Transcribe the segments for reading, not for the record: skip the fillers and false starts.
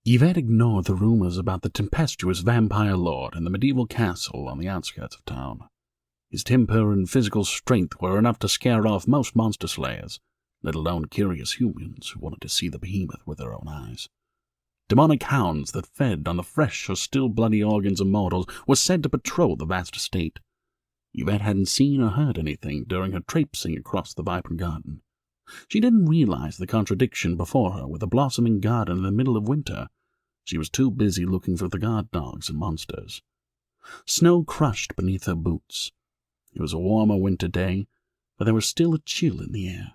Evette ignored the rumors about the tempestuous vampire lord in the medieval castle on the outskirts of town. His temper and physical strength were enough to scare off most monster slayers, let alone curious humans who wanted to see the behemoth with their own eyes. Demonic hounds that fed on the fresh or still bloody organs of mortals were said to patrol the vast estate. Evette hadn't seen or heard anything during her traipsing across the vibrant garden. She didn't realize the contradiction before her with a blossoming garden in the middle of winter. She was too busy looking for the guard dogs and monsters. Snow crushed beneath her boots. It was a warmer winter day, but there was still a chill in the air.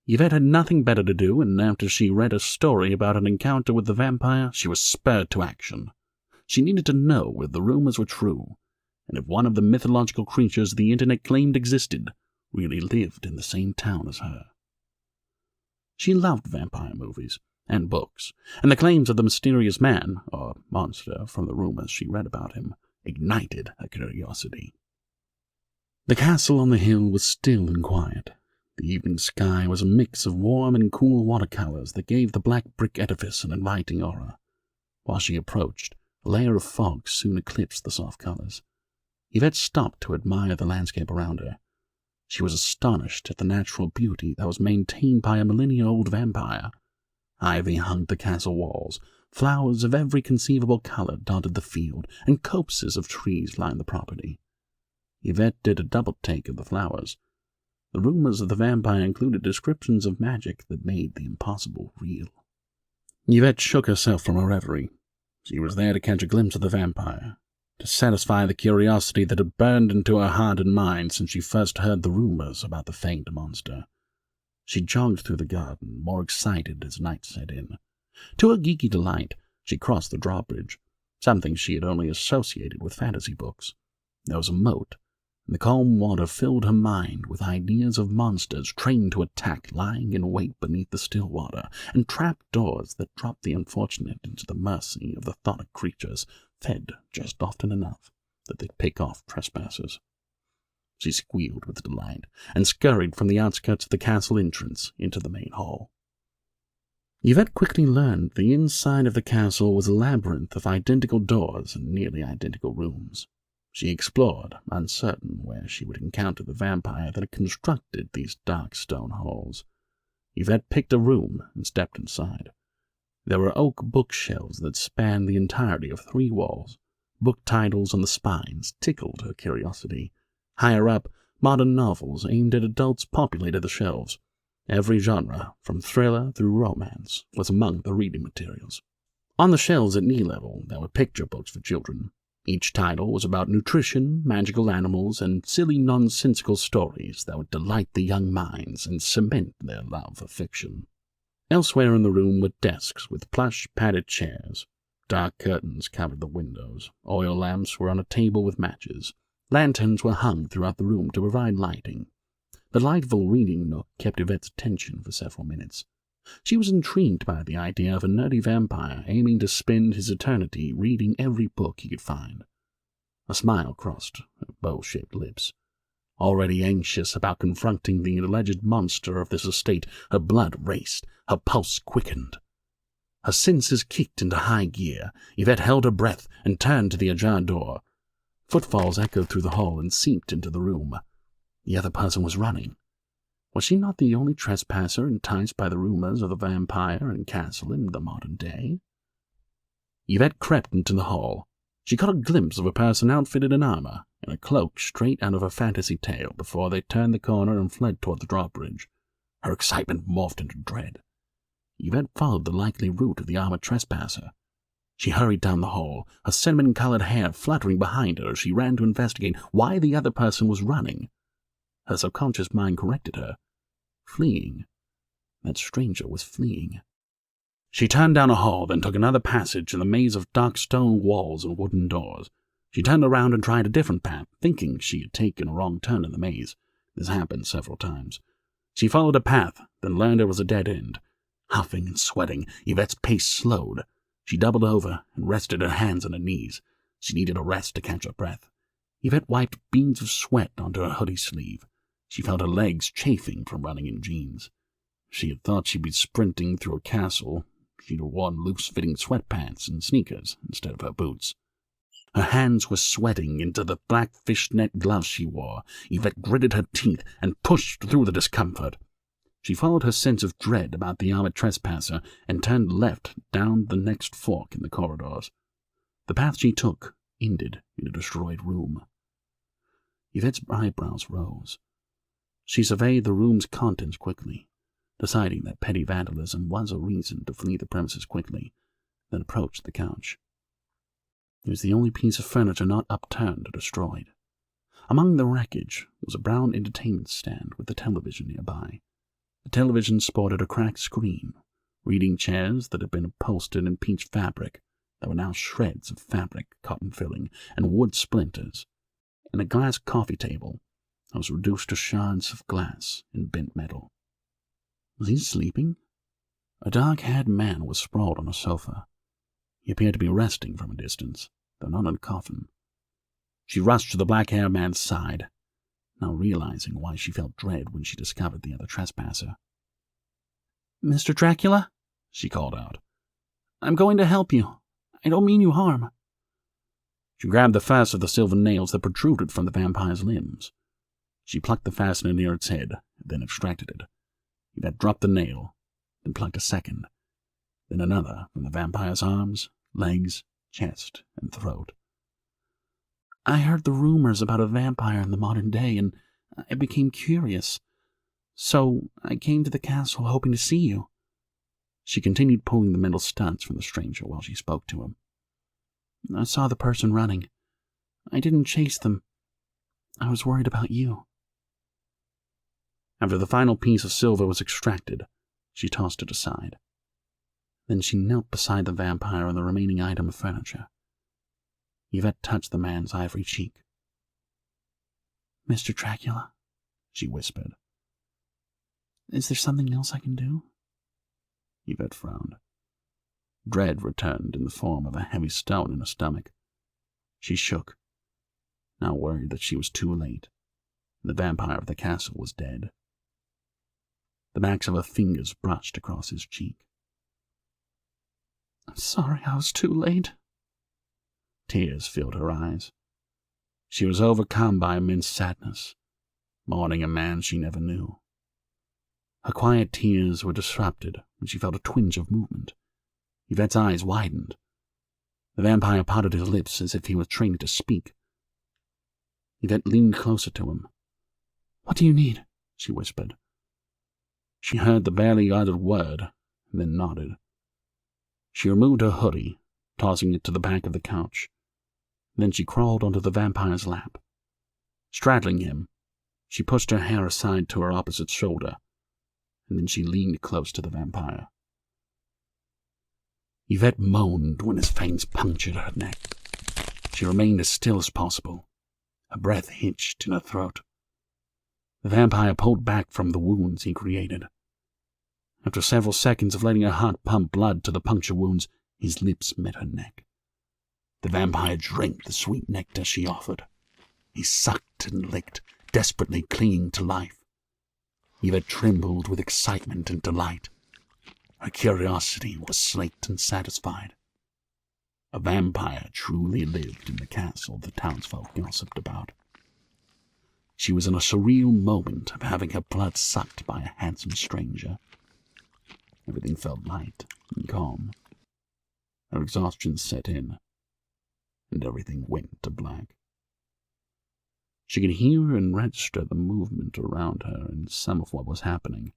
Evette had nothing better to do, and after she read a story about an encounter with the vampire, she was spurred to action. She needed to know if the rumors were true, and if one of the mythological creatures the internet claimed existed really lived in the same town as her. She loved vampire movies and books, and the claims of the mysterious man, or monster, from the rumors she read about him, ignited her curiosity. The castle on the hill was still and quiet. The evening sky was a mix of warm and cool watercolors that gave the black brick edifice an inviting aura. While she approached, a layer of fog soon eclipsed the soft colors. Evette stopped to admire the landscape around her. She was astonished at the natural beauty that was maintained by a millennia-old vampire. Ivy hung the castle walls, flowers of every conceivable color dotted the field, and copses of trees lined the property. Evette did a double take of the flowers. The rumors of the vampire included descriptions of magic that made the impossible real. Evette shook herself from her reverie. She was there to catch a glimpse of the vampire, to satisfy the curiosity that had burned into her heart and mind since she first heard the rumors about the famed monster. She jogged through the garden, more excited as night set in. To her geeky delight, she crossed the drawbridge, something she had only associated with fantasy books. There was a moat, and the calm water filled her mind with ideas of monsters trained to attack lying in wait beneath the still water, and trapped doors that dropped the unfortunate into the mercy of the thought creatures fed just often enough that they'd pick off trespassers. She squealed with delight and scurried from the outskirts of the castle entrance into the main hall. Evette quickly learned the inside of the castle was a labyrinth of identical doors and nearly identical rooms. She explored, uncertain where she would encounter the vampire that had constructed these dark stone halls. Evette picked a room and stepped inside. There were oak bookshelves that spanned the entirety of 3 walls. Book titles on the spines tickled her curiosity. Higher up, modern novels aimed at adults populated the shelves. Every genre, from thriller through romance, was among the reading materials. On the shelves at knee level, there were picture books for children. Each title was about nutrition, magical animals, and silly nonsensical stories that would delight the young minds and cement their love for fiction. Elsewhere in the room were desks with plush, padded chairs. Dark curtains covered the windows. Oil lamps were on a table with matches. Lanterns were hung throughout the room to provide lighting. The delightful reading nook kept Evette's attention for several minutes. She was intrigued by the idea of a nerdy vampire aiming to spend his eternity reading every book he could find. A smile crossed her bow-shaped lips. Already anxious about confronting the alleged monster of this estate, her blood raced, her pulse quickened. Her senses kicked into high gear. Evette held her breath and turned to the ajar door. Footfalls echoed through the hall and seeped into the room. The other person was running. Was she not the only trespasser enticed by the rumors of the vampire and castle in the modern day? Evette crept into the hall. She caught a glimpse of a person outfitted in armor, in a cloak straight out of a fantasy tale before they turned the corner and fled toward the drawbridge. Her excitement morphed into dread. Evette followed the likely route of the armored trespasser. She hurried down the hall, her cinnamon-colored hair fluttering behind her as she ran to investigate why the other person was running. Her subconscious mind corrected her. Fleeing. That stranger was fleeing. She turned down a hall, then took another passage in the maze of dark stone walls and wooden doors. She turned around and tried a different path, thinking she had taken a wrong turn in the maze. This happened several times. She followed a path, then learned it was a dead end. Huffing and sweating, Evette's pace slowed. She doubled over and rested her hands on her knees. She needed a rest to catch her breath. Evette wiped beads of sweat onto her hoodie sleeve. She felt her legs chafing from running in jeans. She had thought she'd be sprinting through a castle. she'd worn loose-fitting sweatpants and sneakers instead of her boots. Her hands were sweating into the black fishnet gloves she wore. Evette gritted her teeth and pushed through the discomfort. She followed her sense of dread about the armored trespasser and turned left down the next fork in the corridors. The path she took ended in a destroyed room. Yvette's eyebrows rose. She surveyed the room's contents quickly, deciding that petty vandalism was a reason to flee the premises quickly, then approached the couch. It was the only piece of furniture not upturned or destroyed. Among the wreckage was a brown entertainment stand with a television nearby. The television sported a cracked screen, reading chairs that had been upholstered in peach fabric that were now shreds of fabric, cotton filling, and wood splinters, and a glass coffee table that was reduced to shards of glass and bent metal. Was he sleeping? A dark-haired man was sprawled on a sofa. He appeared to be resting from a distance, though not in a coffin. She rushed to the black-haired man's side, now realizing why she felt dread when she discovered the other trespasser. "Mr. Dracula?" she called out. "I'm going to help you. I don't mean you harm." She grabbed the first of the silver nails that protruded from the vampire's limbs. She plucked the fastener near its head, then extracted it. Evette dropped the nail, then plucked a second, then another from the vampire's arms, legs, chest, and throat. "I heard the rumors about a vampire in the modern day, and I became curious. So I came to the castle hoping to see you." She continued pulling the metal studs from the stranger while she spoke to him. "I saw the person running. I didn't chase them. I was worried about you." After the final piece of silver was extracted, she tossed it aside. Then she knelt beside the vampire and the remaining item of furniture. Evette touched the man's ivory cheek. "Mr. Dracula," she whispered. "Is there something else I can do?" Evette frowned. Dread returned in the form of a heavy stone in her stomach. She shook, now worried that she was too late, and the vampire of the castle was dead. The backs of her fingers brushed across his cheek. "I'm sorry I was too late." Tears filled her eyes. She was overcome by immense sadness, mourning a man she never knew. Her quiet tears were disrupted when she felt a twinge of movement. Yvette's eyes widened. The vampire parted his lips as if he were training to speak. Evette leaned closer to him. "What do you need?" she whispered. She heard the barely uttered word, and then nodded. She removed her hoodie, tossing it to the back of the couch. Then she crawled onto the vampire's lap. Straddling him, she pushed her hair aside to her opposite shoulder, and then she leaned close to the vampire. Evette moaned when his fangs punctured her neck. She remained as still as possible, her breath hitched in her throat. The vampire pulled back from the wounds he created. After several seconds of letting her heart pump blood to the puncture wounds, his lips met her neck. The vampire drank the sweet nectar she offered. He sucked and licked, desperately clinging to life. Evette trembled with excitement and delight. Her curiosity was slaked and satisfied. A vampire truly lived in the castle the townsfolk gossiped about. She was in a surreal moment of having her blood sucked by a handsome stranger. Everything felt light and calm. Her exhaustion set in, and everything went to black. She could hear and register the movement around her and some of what was happening.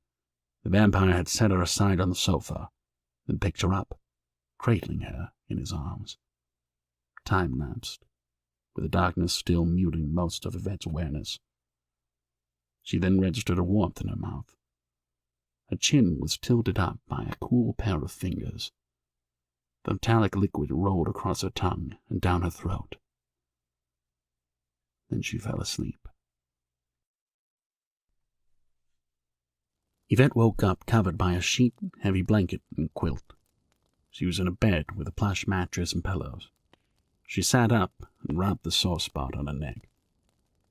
The vampire had set her aside on the sofa, then picked her up, cradling her in his arms. Time lapsed, with the darkness still muting most of Yvette's awareness. She then registered a warmth in her mouth. Her chin was tilted up by a cool pair of fingers. The metallic liquid rolled across her tongue and down her throat. Then she fell asleep. Evette woke up covered by a sheet, heavy blanket, and quilt. She was in a bed with a plush mattress and pillows. She sat up and rubbed the sore spot on her neck.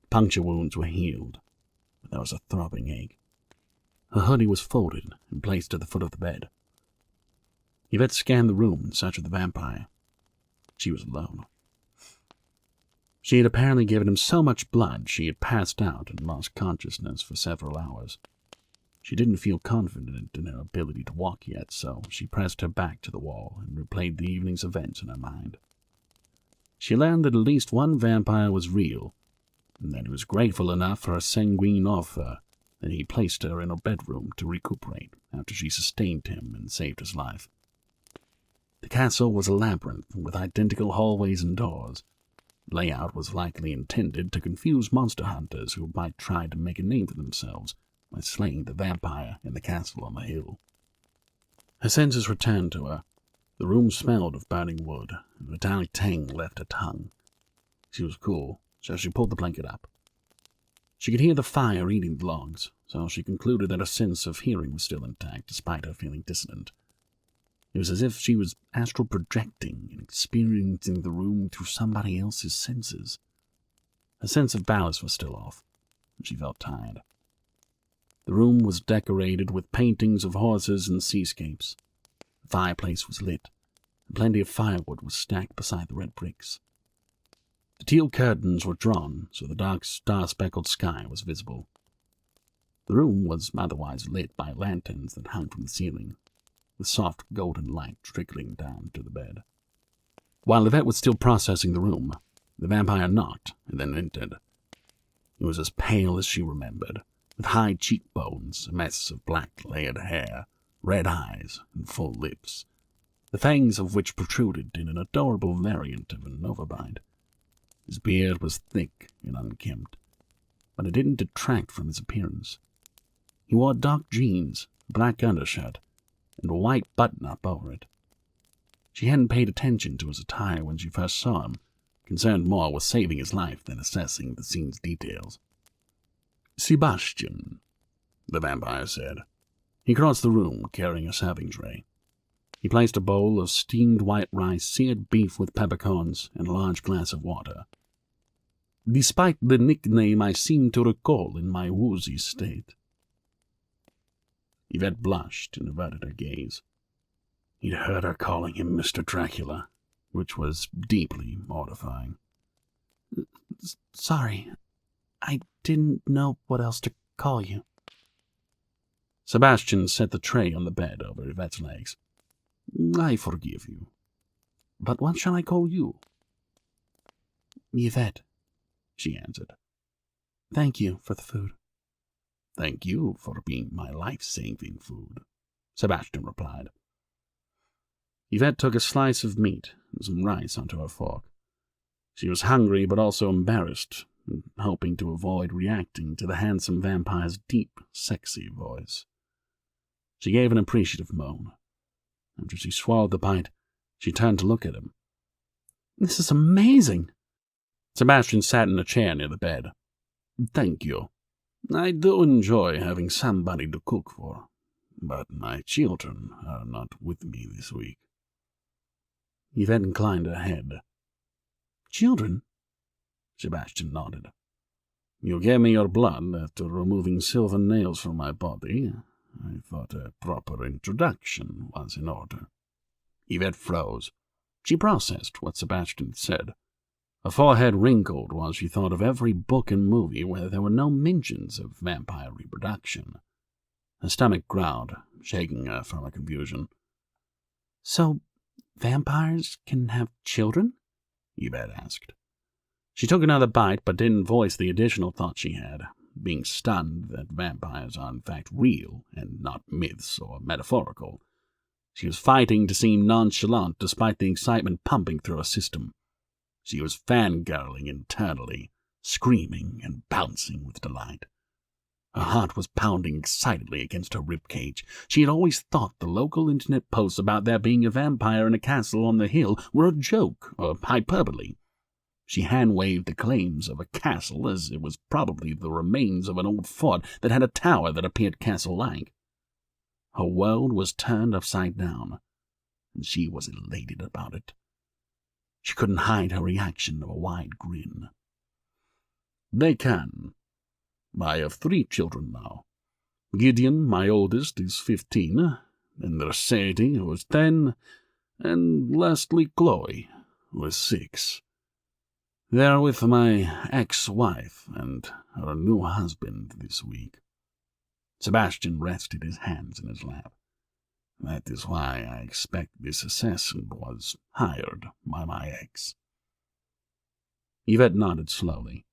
Puncture wounds were healed, but there was a throbbing ache. Her hoodie was folded and placed at the foot of the bed. Evette scanned the room in search of the vampire. She was alone. She had apparently given him so much blood she had passed out and lost consciousness for several hours. She didn't feel confident in her ability to walk yet, so she pressed her back to the wall and replayed the evening's events in her mind. She learned that at least one vampire was real, and that he was grateful enough for her sanguine offer that he placed her in her bedroom to recuperate after she sustained him and saved his life. The castle was a labyrinth with identical hallways and doors. The layout was likely intended to confuse monster hunters who might try to make a name for themselves by slaying the vampire in the castle on the hill. Her senses returned to her. The room smelled of burning wood, and a metallic tang left her tongue. She was cool, so she pulled the blanket up. She could hear the fire eating the logs, so she concluded that her sense of hearing was still intact despite her feeling dissonant. It was as if she was astral projecting and experiencing the room through somebody else's senses. Her sense of balance was still off, and she felt tired. The room was decorated with paintings of horses and seascapes. The fireplace was lit, and plenty of firewood was stacked beside the red bricks. The teal curtains were drawn, so the dark star-speckled sky was visible. The room was otherwise lit by lanterns that hung from the ceiling, with soft golden light trickling down to the bed. While Evette was still processing the room, the vampire knocked and then entered. He was as pale as she remembered, with high cheekbones, a mess of black layered hair, red eyes, and full lips, the fangs of which protruded in an adorable variant of an overbite. His beard was thick and unkempt, but it didn't detract from his appearance. He wore dark jeans, a black undershirt, and a white button-up over it. She hadn't paid attention to his attire when she first saw him, concerned more with saving his life than assessing the scene's details. "Sebastian," the vampire said. He crossed the room, carrying a serving tray. He placed a bowl of steamed white rice, seared beef with peppercorns, and a large glass of water. "Despite the nickname I seem to recall in my woozy state." Evette blushed and averted her gaze. He'd heard her calling him Mr. Dracula, which was deeply mortifying. "Sorry, I didn't know what else to call you." Sebastian set the tray on the bed over Evette's legs. "I forgive you. But what shall I call you?" "Evette," she answered. "Thank you for the food." "Thank you for being my life-saving food," Sebastian replied. Evette took a slice of meat and some rice onto her fork. She was hungry but also embarrassed, and hoping to avoid reacting to the handsome vampire's deep, sexy voice. She gave an appreciative moan. After she swallowed the bite, she turned to look at him. "This is amazing!" Sebastian sat in a chair near the bed. "Thank you. I do enjoy having somebody to cook for, but my children are not with me this week." Evette inclined her head. "Children?" Sebastian nodded. "You gave me your blood after removing silver nails from my body. I thought a proper introduction was in order." Evette froze. She processed what Sebastian said. Her forehead wrinkled while she thought of every book and movie where there were no mentions of vampire reproduction. Her stomach growled, shaking her from her confusion. "So, vampires can have children?" Evette asked. She took another bite but didn't voice the additional thought she had, being stunned that vampires are in fact real and not myths or metaphorical. She was fighting to seem nonchalant despite the excitement pumping through her system. She was fangirling internally, screaming and bouncing with delight. Her heart was pounding excitedly against her ribcage. She had always thought the local internet posts about there being a vampire in a castle on the hill were a joke or hyperbole. She hand-waved the claims of a castle as it was probably the remains of an old fort that had a tower that appeared castle-like. Her world was turned upside down, and she was elated about it. She couldn't hide her reaction of a wide grin. "They can. I have 3 children now. Gideon, my oldest, is 15. and there's Sadie, who is 10, and lastly Chloe, who is 6. They're with my ex-wife and her new husband this week. Sebastian rested his hands in his lap. That is why I expect this assassin was hired by my ex. Evette nodded slowly.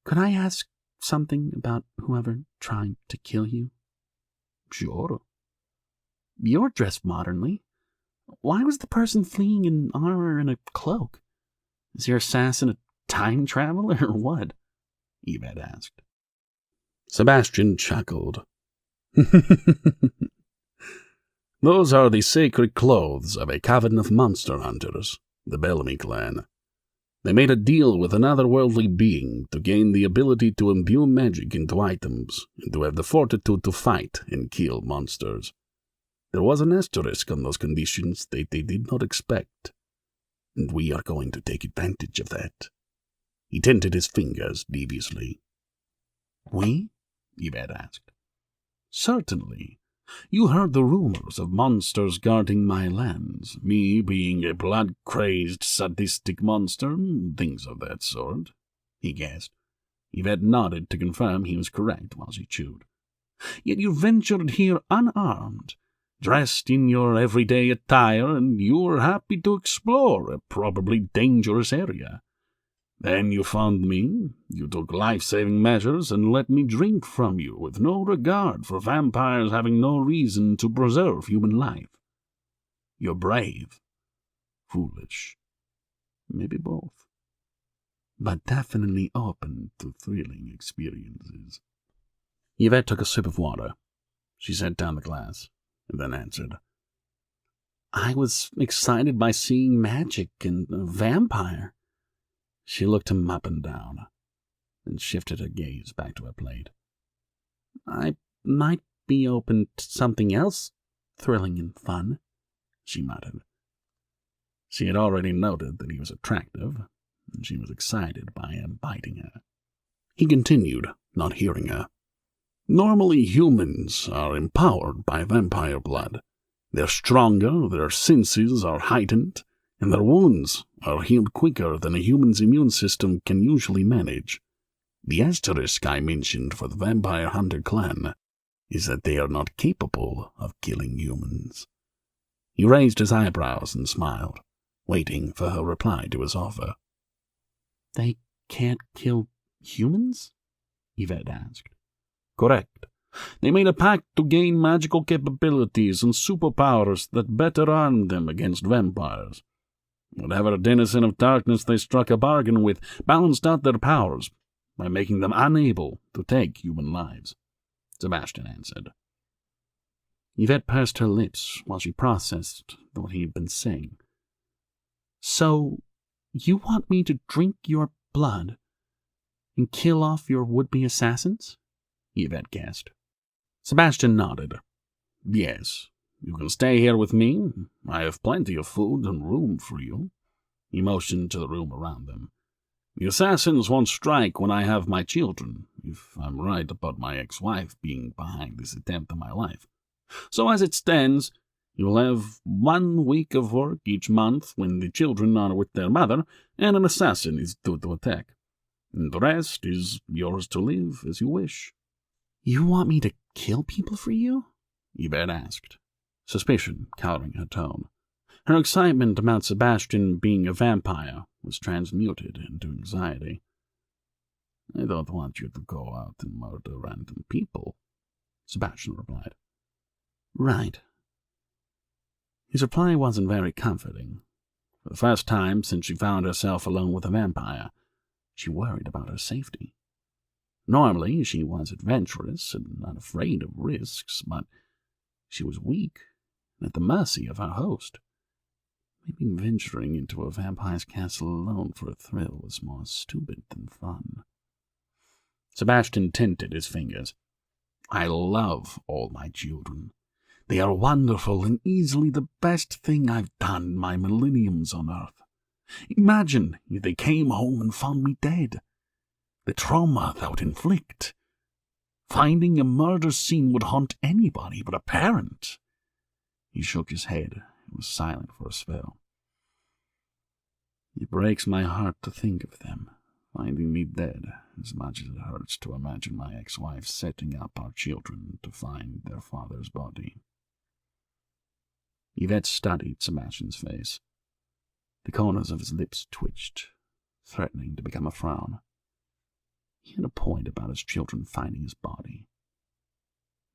Could I ask something about whoever tried to kill you? Sure. You're dressed modernly. Why was the person fleeing in armor and a cloak? Is your assassin a time traveler or what? Evette asked. Sebastian chuckled. Those are the sacred clothes of a coven of monster hunters, the Bellamy clan. They made a deal with an otherworldly being to gain the ability to imbue magic into items and to have the fortitude to fight and kill monsters. There was an asterisk on those conditions that they did not expect, and we are going to take advantage of that. He tinted his fingers deviously. We? Evette asked. Certainly. You heard the rumors of monsters guarding my lands, me being a blood-crazed, sadistic monster, things of that sort, he guessed. Evette nodded to confirm he was correct while she chewed. Yet you ventured here unarmed, dressed in your everyday attire, and you were happy to explore a probably dangerous area. Then you found me, you took life-saving measures, and let me drink from you with no regard for vampires having no reason to preserve human life. You're brave, foolish, maybe both, but definitely open to thrilling experiences. Evette took a sip of water. She set down the glass, and then answered. I was excited by seeing magic and a vampire. She looked him up and down, then shifted her gaze back to her plate. I might be open to something else thrilling and fun, she muttered. She had already noted that he was attractive, and she was excited by him biting her. He continued, not hearing her. Normally humans are empowered by vampire blood. They're stronger, their senses are heightened, and their wounds are healed quicker than a human's immune system can usually manage. The asterisk I mentioned for the vampire hunter clan is that they are not capable of killing humans. He raised his eyebrows and smiled, waiting for her reply to his offer. They can't kill humans? Evette asked. Correct. They made a pact to gain magical capabilities and superpowers that better arm them against vampires. Whatever denizen of darkness they struck a bargain with balanced out their powers by making them unable to take human lives, Sebastian answered. Evette pursed her lips while she processed what he had been saying. So, you want me to drink your blood and kill off your would-be assassins? Evette guessed. Sebastian nodded. Yes. You can stay here with me. I have plenty of food and room for you. He motioned to the room around them. The assassins won't strike when I have my children, if I'm right about my ex-wife being behind this attempt on my life. So as it stands, you'll have 1 week of work each month when the children are with their mother and an assassin is due to attack. And the rest is yours to live as you wish. You want me to kill people for you? Evette asked, suspicion coloring her tone. Her excitement about Sebastian being a vampire was transmuted into anxiety. I don't want you to go out and murder random people, Sebastian replied. Right. His reply wasn't very comforting. For the first time since she found herself alone with a vampire, she worried about her safety. Normally, she was adventurous and not afraid of risks, but she was weak and at the mercy of her host. Maybe venturing into a vampire's castle alone for a thrill was more stupid than fun. Sebastian tinted his fingers. I love all my children. They are wonderful and easily the best thing I've done in my millenniums on Earth. Imagine if they came home and found me dead. The trauma that would inflict. Finding a murder scene would haunt anybody but a parent, He shook his head and was silent for a spell. It breaks my heart to think of them, finding me dead, as much as it hurts to imagine my ex-wife setting up our children to find their father's body. Evette studied Sebastian's face. The corners of his lips twitched, threatening to become a frown. He had a point about his children finding his body.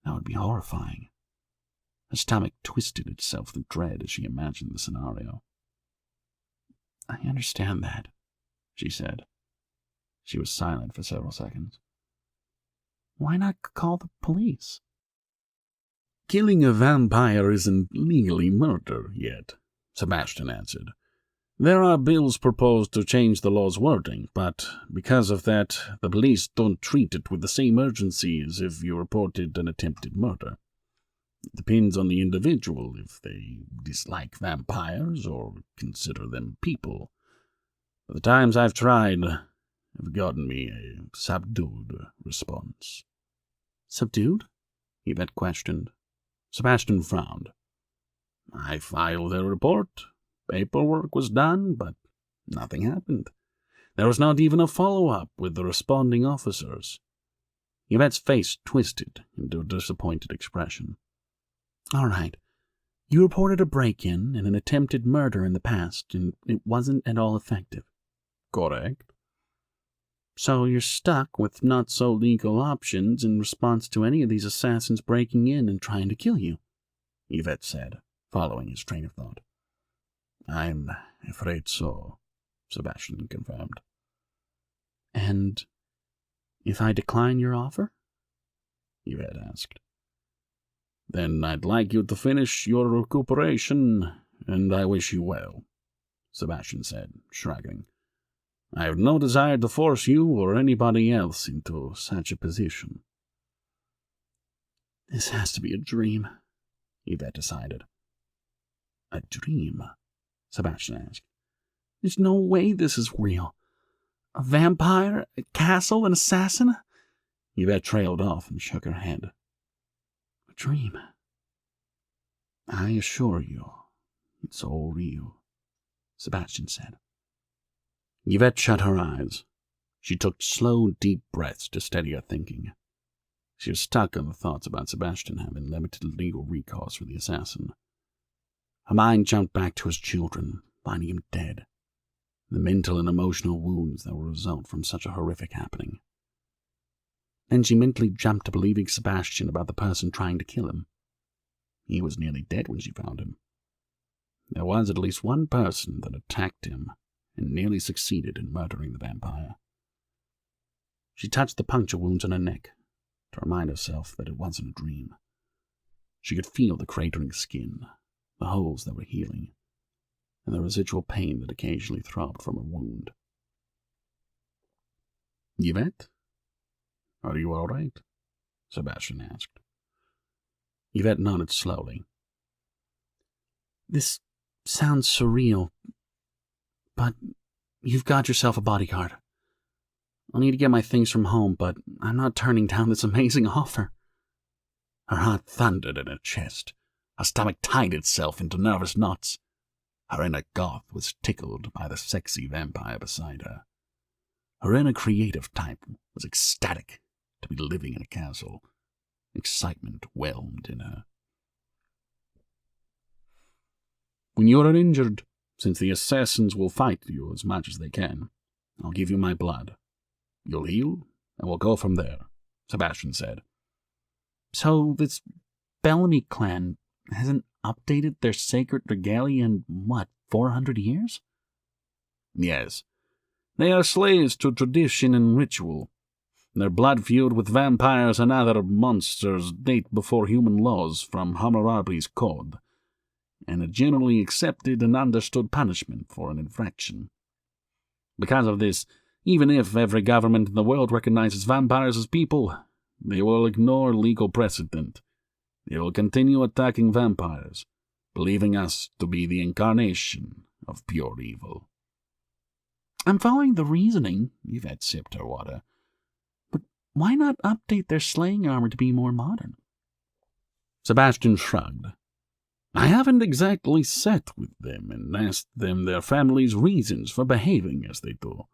That would be horrifying. Her stomach twisted itself in dread as she imagined the scenario. "I understand that," she said. She was silent for several seconds. "Why not call the police?" "Killing a vampire isn't legally murder yet," Sebastian answered. "There are bills proposed to change the law's wording, but because of that, the police don't treat it with the same urgency as if you reported an attempted murder. It depends on the individual if they dislike vampires or consider them people. But the times I've tried have gotten me a subdued response." "Subdued?" Evette questioned. Sebastian frowned. "I filed a report. Paperwork was done, but nothing happened. There was not even a follow-up with the responding officers." Yvette's face twisted into a disappointed expression. "All right. You reported a break-in and an attempted murder in the past, and it wasn't at all effective." "Correct." "So you're stuck with not-so-legal options in response to any of these assassins breaking in and trying to kill you," Evette said, following his train of thought. "I'm afraid so," Sebastian confirmed. "And if I decline your offer?" Evette asked. "Then I'd like you to finish your recuperation, and I wish you well," Sebastian said, shrugging. "I have no desire to force you or anybody else into such a position." "This has to be a dream," Evette decided. "A dream?" Sebastian asked. "There's no way this is real. A vampire, a castle, an assassin?" Evette trailed off and shook her head. "A dream." "I assure you, it's all real," Sebastian said. Evette shut her eyes. She took slow, deep breaths to steady her thinking. She was stuck on the thoughts about Sebastian having limited legal recourse for the assassin. Her mind jumped back to his children, finding him dead, the mental and emotional wounds that would result from such a horrific happening. Then she mentally jumped to believing Sebastian about the person trying to kill him. He was nearly dead when she found him. There was at least one person that attacked him and nearly succeeded in murdering the vampire. She touched the puncture wounds on her neck to remind herself that it wasn't a dream. She could feel the cratering skin, the holes that were healing, and the residual pain that occasionally throbbed from her wound. "Evette? Are you all right?" Sebastian asked. Evette nodded slowly. "This sounds surreal, but you've got yourself a bodyguard. I'll need to get my things from home, but I'm not turning down this amazing offer." Her heart thundered in her chest. Her stomach tied itself into nervous knots. Her inner goth was tickled by the sexy vampire beside her. Her inner creative type was ecstatic to be living in a castle. Excitement whelmed in her. "When you are injured, since the assassins will fight you as much as they can, I'll give you my blood. You'll heal, and we'll go from there," Sebastian said. "So this Bellamy clan hasn't updated their sacred regalia in, 400 years? "Yes. They are slaves to tradition and ritual. Their blood feud with vampires and other monsters date before human laws from Hammurabi's code, and a generally accepted and understood punishment for an infraction. Because of this, even if every government in the world recognizes vampires as people, they will ignore legal precedent. They will continue attacking vampires, believing us to be the incarnation of pure evil." "I'm following the reasoning," Evette sipped her water. "But why not update their slaying armor to be more modern?" Sebastian shrugged. I haven't exactly sat with them and asked them their families' reasons for behaving as they do.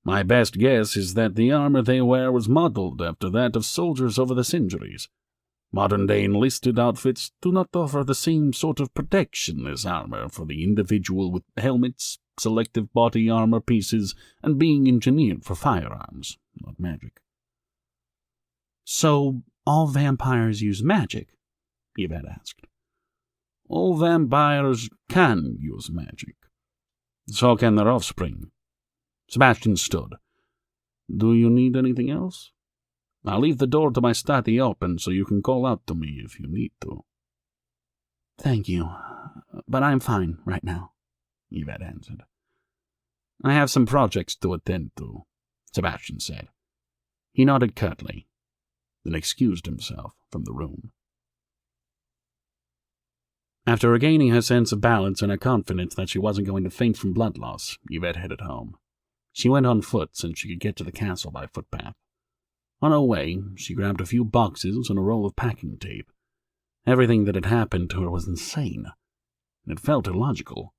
My best guess is that the armor they wear was modeled after that of soldiers over the centuries. Modern-day enlisted outfits do not offer the same sort of protection as armor for the individual, with helmets, selective body armor pieces, and being engineered for firearms, not magic. So, all vampires use magic? Evette asked. All vampires can use magic. So can their offspring. Sebastian stood. Do you need anything else? I'll leave the door to my study open so you can call out to me if you need to. Thank you, but I'm fine right now, Evette answered. I have some projects to attend to, Sebastian said. He nodded curtly, then excused himself from the room. After regaining her sense of balance and her confidence that she wasn't going to faint from blood loss, Evette headed home. She went on foot since she could get to the castle by footpath. On her way, she grabbed a few boxes and a roll of packing tape. Everything that had happened to her was insane, and it felt illogical.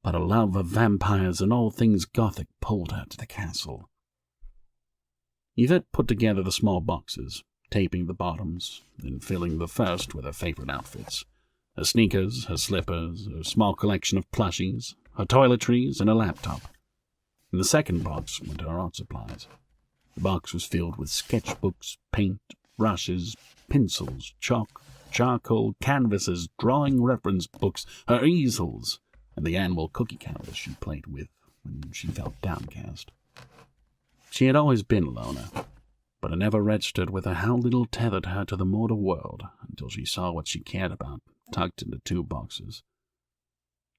But a love of vampires and all things Gothic pulled her to the castle. Evette put together the small boxes, taping the bottoms, then filling the first with her favorite outfits. Her sneakers, her slippers, her small collection of plushies, her toiletries, and a laptop. In the second box went her art supplies. The box was filled with sketchbooks, paint, brushes, pencils, chalk, charcoal, canvases, drawing reference books, her easels, and the annual cookie counters she played with when she felt downcast. She had always been a loner, but it never registered with her how little tethered her to the mortal world until she saw what she cared about tucked into 2 boxes.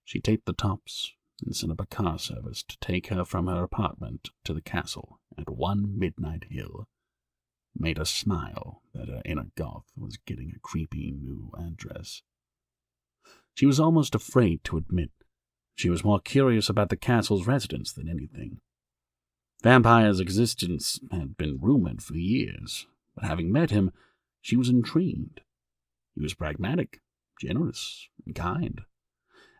She taped the tops and sent up a car service to take her from her apartment to the castle at 1 Midnight Hill. Made her smile that her inner goth was getting a creepy new address. She was almost afraid to admit she was more curious about the castle's residents than anything. Vampire's existence had been rumored for years, but having met him, she was intrigued. He was pragmatic, generous, and kind.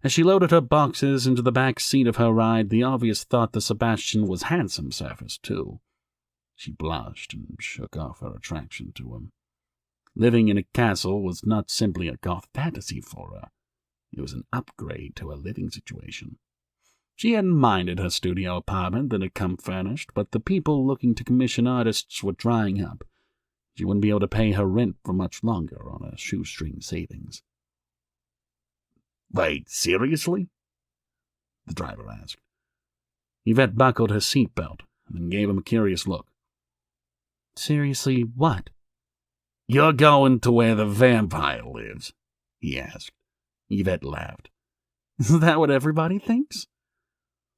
As she loaded her boxes into the back seat of her ride, the obvious thought that Sebastian was handsome surfaced too. She blushed and shook off her attraction to him. Living in a castle was not simply a goth fantasy for her. It was an upgrade to her living situation. She hadn't minded her studio apartment that had come furnished, but the people looking to commission artists were drying up. She wouldn't be able to pay her rent for much longer on her shoestring savings. "Wait, seriously?" the driver asked. Evette buckled her seatbelt and then gave him a curious look. "Seriously, what?" "You're going to where the vampire lives?" he asked. Evette laughed. "Is that what everybody thinks?"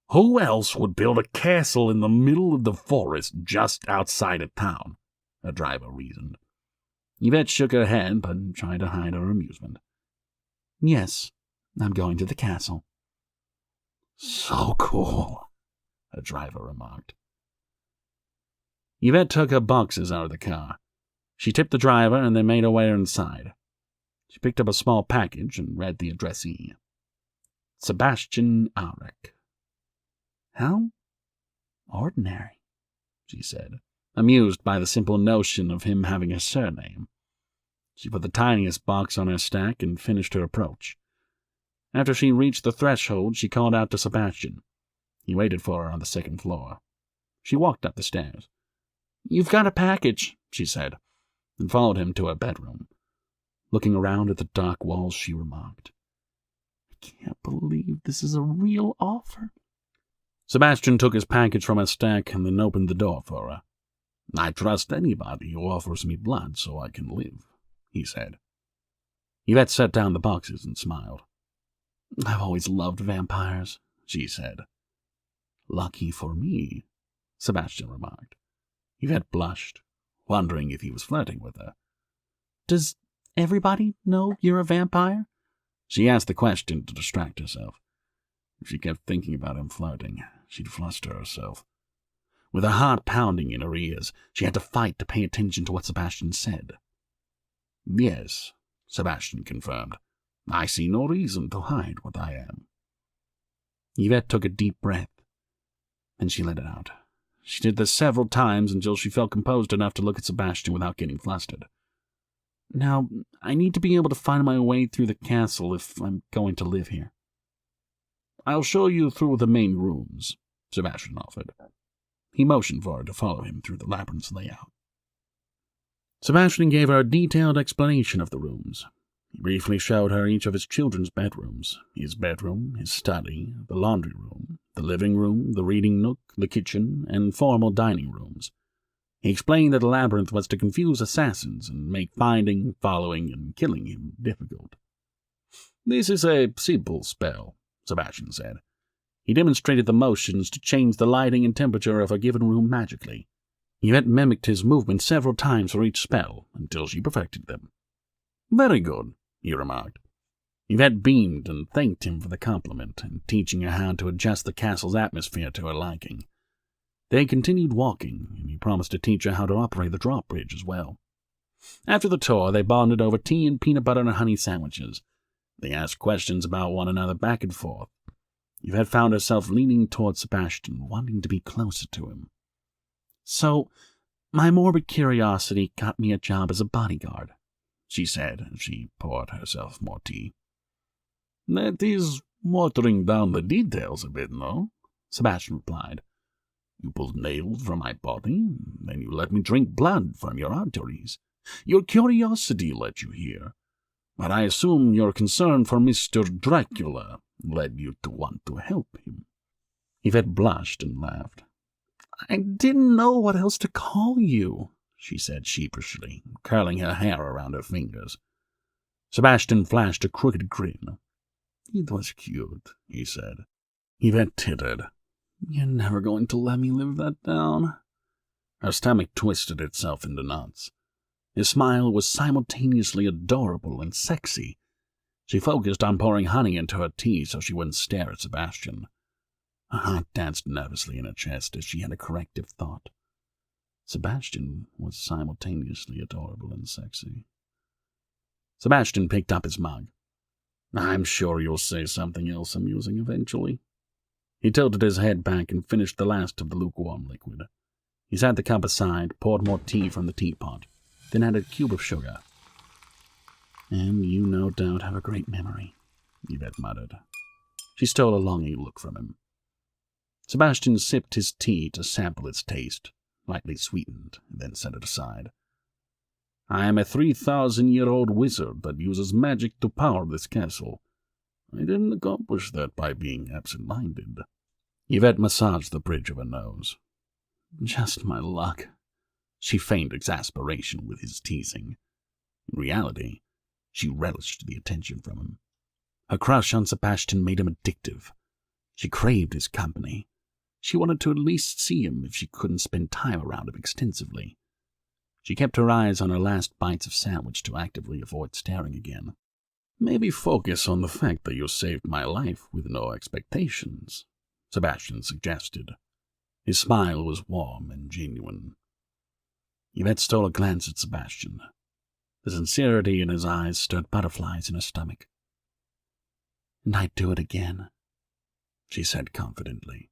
"Who else would build a castle in the middle of the forest just outside of town?" the driver reasoned. Evette shook her head, but tried to hide her amusement. "Yes, I'm going to the castle." "So cool," the driver remarked. Evette took her boxes out of the car. She tipped the driver and then made her way inside. She picked up a small package and read the addressee. Sebastian Aurek. "How ordinary," she said, amused by the simple notion of him having a surname. She put the tiniest box on her stack and finished her approach. After she reached the threshold, she called out to Sebastian. He waited for her on the second floor. She walked up the stairs. "You've got a package," she said, and followed him to her bedroom. Looking around at the dark walls, she remarked, "I can't believe this is a real offer." Sebastian took his package from her stack and then opened the door for her. "I trust anybody who offers me blood so I can live," he said. Evette set down the boxes and smiled. "I've always loved vampires," she said. "Lucky for me," Sebastian remarked. Evette blushed, wondering if he was flirting with her. "Does everybody know you're a vampire?" She asked the question to distract herself. If she kept thinking about him flirting, she'd fluster herself. With her heart pounding in her ears, she had to fight to pay attention to what Sebastian said. "Yes," Sebastian confirmed. I see no reason to hide what I am. Yvette took a deep breath. Then she let it out. She did this several times until she felt composed enough to look at Sebastian without getting flustered. Now, I need to be able to find my way through the castle if I'm going to live here. I'll show you through the main rooms, Sebastian offered. He motioned for her to follow him through the labyrinth's layout. Sebastian gave her a detailed explanation of the rooms. He briefly showed her each of his children's bedrooms, his bedroom, his study, the laundry room, the living room, the reading nook, the kitchen, and formal dining rooms. He explained that the labyrinth was to confuse assassins and make finding, following, and killing him difficult. This is a simple spell, Sebastian said. He demonstrated the motions to change the lighting and temperature of a given room magically. Yvette mimicked his movements several times for each spell until she perfected them. Very good, he remarked. Evette beamed and thanked him for the compliment and teaching her how to adjust the castle's atmosphere to her liking. They continued walking, and he promised to teach her how to operate the drawbridge as well. After the tour, they bonded over tea and peanut butter and honey sandwiches. They asked questions about one another back and forth. Evette found herself leaning towards Sebastian, wanting to be closer to him. So, my morbid curiosity got me a job as a bodyguard, she said as she poured herself more tea. That is watering down the details a bit, no? Sebastian replied. You pulled nails from my body, then you let me drink blood from your arteries. Your curiosity led you here, but I assume your concern for Mr. Dracula led you to want to help him. Evette blushed and laughed. I didn't know what else to call you, she said sheepishly, curling her hair around her fingers. Sebastian flashed a crooked grin. It was cute, he said. Evette tittered. You're never going to let me live that down. Her stomach twisted itself into knots. His smile was simultaneously adorable and sexy. She focused on pouring honey into her tea so she wouldn't stare at Sebastian. Her heart danced nervously in her chest as she had a corrective thought. Sebastian was simultaneously adorable and sexy. Sebastian picked up his mug. I'm sure you'll say something else amusing eventually. He tilted his head back and finished the last of the lukewarm liquid. He set the cup aside, poured more tea from the teapot, then added a cube of sugar. And you no doubt have a great memory, Evette muttered. She stole a longing look from him. Sebastian sipped his tea to sample its taste, lightly sweetened, and then set it aside. I am a 3,000-year-old wizard that uses magic to power this castle. I didn't accomplish that by being absent-minded. Evette massaged the bridge of her nose. Just my luck. She feigned exasperation with his teasing. In reality, she relished the attention from him. Her crush on Sebastian made him addictive. She craved his company. She wanted to at least see him if she couldn't spend time around him extensively. She kept her eyes on her last bites of sandwich to actively avoid staring again. Maybe focus on the fact that you saved my life with no expectations, Sebastian suggested. His smile was warm and genuine. Evette stole a glance at Sebastian. The sincerity in his eyes stirred butterflies in her stomach. And I'd do it again, she said confidently.